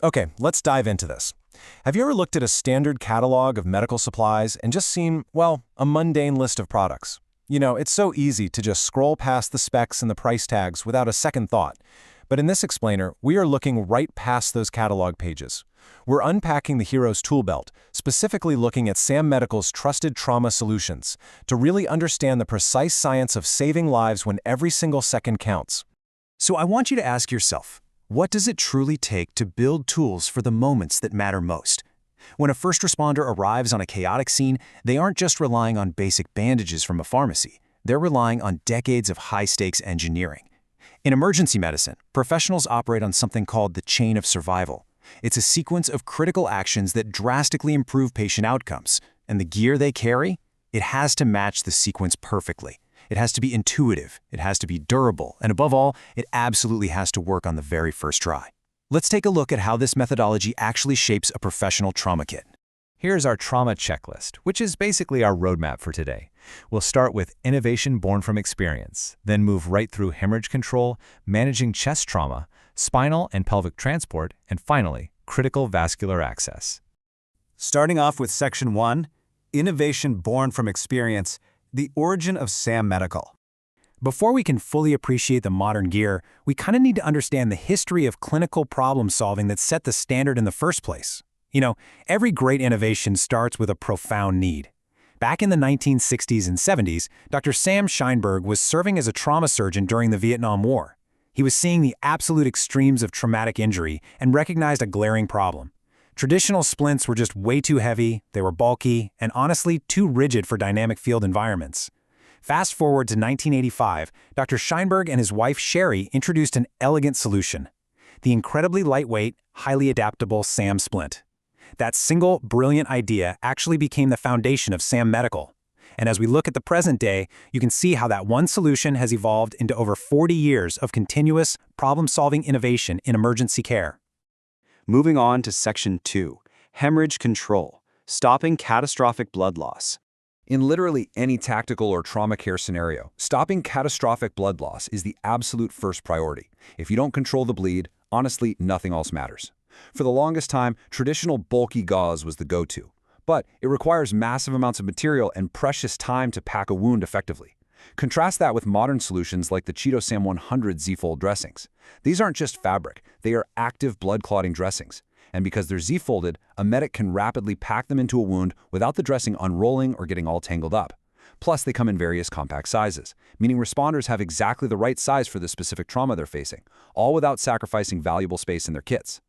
Okay, let's dive into this. Have you ever looked at a standard catalog of medical supplies and just seen, well, a mundane list of products? You know, it's so easy to just scroll past the specs and the price tags without a second thought. But in this explainer, we are looking right past those catalog pages. We're unpacking the hero's tool belt, specifically looking at Sam Medical's trusted trauma solutions, to really understand the precise science of saving lives when every single second counts. So I want you to ask yourself, what does it truly take to build tools for the moments that matter most? When a first responder arrives on a chaotic scene, they aren't just relying on basic bandages from a pharmacy. They're relying on decades of high-stakes engineering. In emergency medicine, professionals operate on something called the chain of survival. It's a sequence of critical actions that drastically improve patient outcomes. And the gear they carry? It has to match the sequence perfectly. It has to be intuitive, it has to be durable, and above all, it absolutely has to work on the very first try. Let's take a look at how this methodology actually shapes a professional trauma kit. Here's our trauma checklist, which is basically our roadmap for today. We'll start with innovation born from experience, then move right through hemorrhage control, managing chest trauma, spinal and pelvic transport, and finally, critical vascular access. Starting off with Section 1, Innovation Born from Experience, the origin of Sam Medical. Before we can fully appreciate the modern gear, we kind of need to understand the history of clinical problem solving that set the standard in the first place. You know, every great innovation starts with a profound need. Back in the 1960s and 70s, Dr. Sam Scheinberg was serving as a trauma surgeon during the Vietnam War. He was seeing the absolute extremes of traumatic injury and recognized a glaring problem. Traditional splints were just way too heavy, they were bulky, and honestly too rigid for dynamic field environments. Fast forward to 1985, Dr. Scheinberg and his wife Sherry introduced an elegant solution: the incredibly lightweight, highly adaptable SAM splint. That single, brilliant idea actually became the foundation of Sam Medical. And as we look at the present day, you can see how that one solution has evolved into over 40 years of continuous, problem-solving innovation in emergency care. Moving on to Section 2, Hemorrhage Control, Stopping Catastrophic Blood Loss. In literally any tactical or trauma care scenario, stopping catastrophic blood loss is the absolute first priority. If you don't control the bleed, honestly, nothing else matters. For the longest time, traditional bulky gauze was the go-to, but it requires massive amounts of material and precious time to pack a wound effectively. Contrast that with modern solutions like the Cheeto Sam 100 Z-fold dressings. These aren't just fabric, they are active blood-clotting dressings. And because they're Z-folded, a medic can rapidly pack them into a wound without the dressing unrolling or getting all tangled up. Plus, they come in various compact sizes, meaning responders have exactly the right size for the specific trauma they're facing, all without sacrificing valuable space in their kits.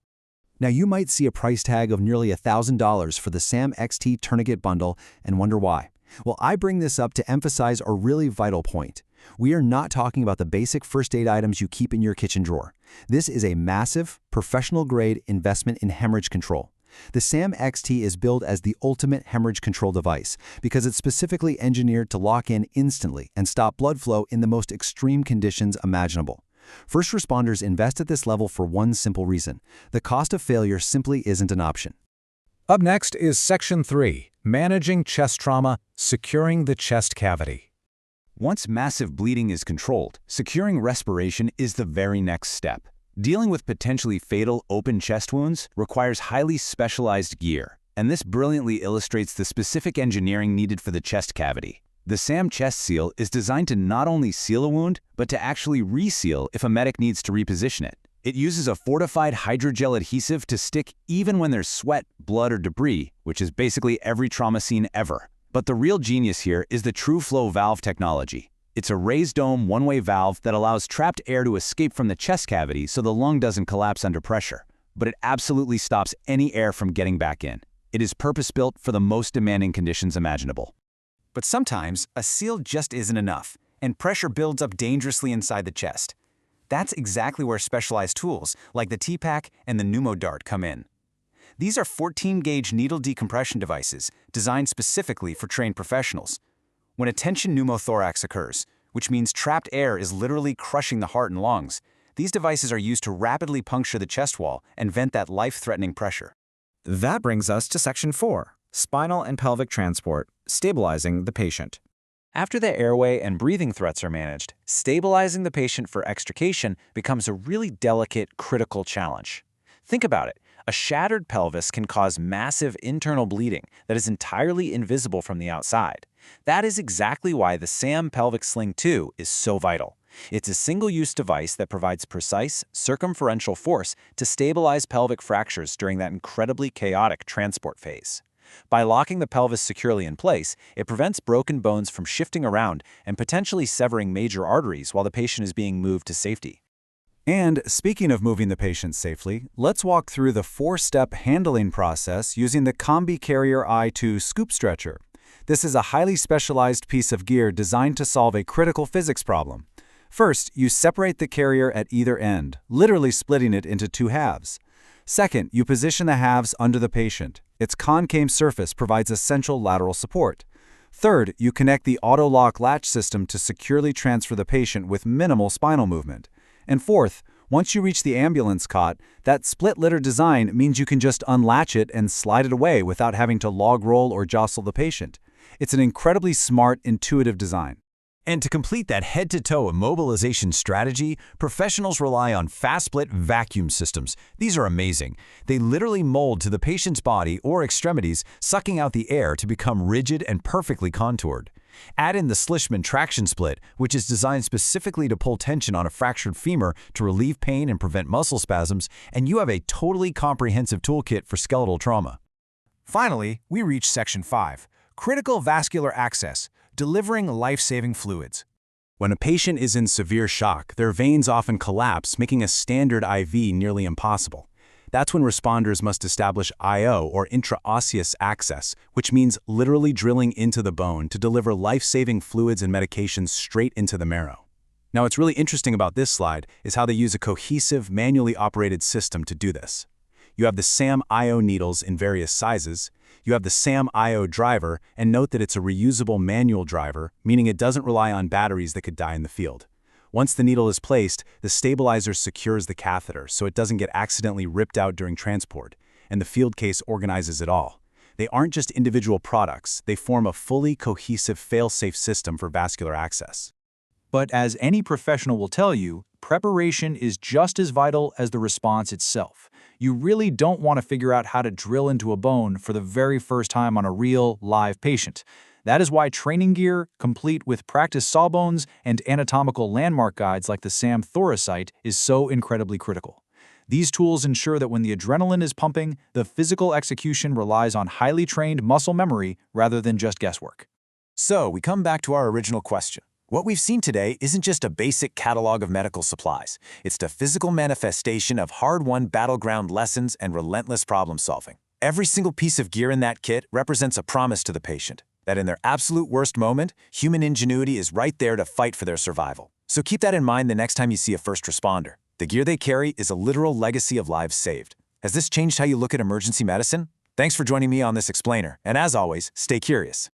Now you might see a price tag of nearly $1,000 for the SAM XT Tourniquet Bundle and wonder why. Well, I bring this up to emphasize a really vital point. We are not talking about the basic first aid items you keep in your kitchen drawer. This is a massive, professional-grade investment in hemorrhage control. The SAM XT is billed as the ultimate hemorrhage control device because it's specifically engineered to lock in instantly and stop blood flow in the most extreme conditions imaginable. First responders invest at this level for one simple reason: the cost of failure simply isn't an option. Up next is Section 3, Managing Chest Trauma, Securing the Chest Cavity. Once massive bleeding is controlled, securing respiration is the very next step. Dealing with potentially fatal open chest wounds requires highly specialized gear, and this brilliantly illustrates the specific engineering needed for the chest cavity. The SAM Chest Seal is designed to not only seal a wound, but to actually reseal if a medic needs to reposition it. It uses a fortified hydrogel adhesive to stick even when there's sweat, blood, or debris, which is basically every trauma scene ever. But the real genius here is the True Flow valve technology. It's a raised dome one-way valve that allows trapped air to escape from the chest cavity so the lung doesn't collapse under pressure. But it absolutely stops any air from getting back in. It is purpose-built for the most demanding conditions imaginable. But sometimes, a seal just isn't enough, and pressure builds up dangerously inside the chest. That's exactly where specialized tools, like the T-Pack and the PneumoDart, come in. These are 14-gauge needle decompression devices designed specifically for trained professionals. When a tension pneumothorax occurs, which means trapped air is literally crushing the heart and lungs, these devices are used to rapidly puncture the chest wall and vent that life-threatening pressure. That brings us to Section 4, Spinal and Pelvic Transport, Stabilizing the Patient. After the airway and breathing threats are managed, stabilizing the patient for extrication becomes a really delicate, critical challenge. Think about it. A shattered pelvis can cause massive internal bleeding that is entirely invisible from the outside. That is exactly why the SAM Pelvic Sling 2 is so vital. It's a single-use device that provides precise, circumferential force to stabilize pelvic fractures during that incredibly chaotic transport phase. By locking the pelvis securely in place, it prevents broken bones from shifting around and potentially severing major arteries while the patient is being moved to safety. And speaking of moving the patient safely, let's walk through the 4-step handling process using the Combi Carrier i2 scoop stretcher. This is a highly specialized piece of gear designed to solve a critical physics problem. First, you separate the carrier at either end, literally splitting it into 2 halves. Second, you position the halves under the patient. Its concave surface provides essential lateral support. Third, you connect the auto-lock latch system to securely transfer the patient with minimal spinal movement. And fourth, once you reach the ambulance cot, that split litter design means you can just unlatch it and slide it away without having to log roll or jostle the patient. It's an incredibly smart, intuitive design. And to complete that head-to-toe immobilization strategy, professionals rely on fast-split vacuum systems. These are amazing. They literally mold to the patient's body or extremities, sucking out the air to become rigid and perfectly contoured. Add in the Slishman traction split, which is designed specifically to pull tension on a fractured femur to relieve pain and prevent muscle spasms, and you have a totally comprehensive toolkit for skeletal trauma. Finally, we reach Section 5, Critical Vascular Access, delivering life-saving fluids. When a patient is in severe shock, their veins often collapse, making a standard IV nearly impossible. That's when responders must establish IO, or intraosseous access, which means literally drilling into the bone to deliver life-saving fluids and medications straight into the marrow. Now, what's really interesting about this slide is how they use a cohesive, manually operated system to do this. You have the SAM IO needles in various sizes. You have the SAM IO driver, and note that it's a reusable manual driver, meaning it doesn't rely on batteries that could die in the field. Once the needle is placed, the stabilizer secures the catheter so it doesn't get accidentally ripped out during transport, and the field case organizes it all. They aren't just individual products, they form a fully cohesive fail-safe system for vascular access. But as any professional will tell you, preparation is just as vital as the response itself. You really don't want to figure out how to drill into a bone for the very first time on a real, live patient. That is why training gear, complete with practice sawbones and anatomical landmark guides like the SAM Thoracite, is so incredibly critical. These tools ensure that when the adrenaline is pumping, the physical execution relies on highly trained muscle memory rather than just guesswork. So, we come back to our original question. What we've seen today isn't just a basic catalog of medical supplies. It's the physical manifestation of hard-won battleground lessons and relentless problem-solving. Every single piece of gear in that kit represents a promise to the patient that in their absolute worst moment, human ingenuity is right there to fight for their survival. So keep that in mind the next time you see a first responder. The gear they carry is a literal legacy of lives saved. Has this changed how you look at emergency medicine? Thanks for joining me on this explainer, and as always, stay curious.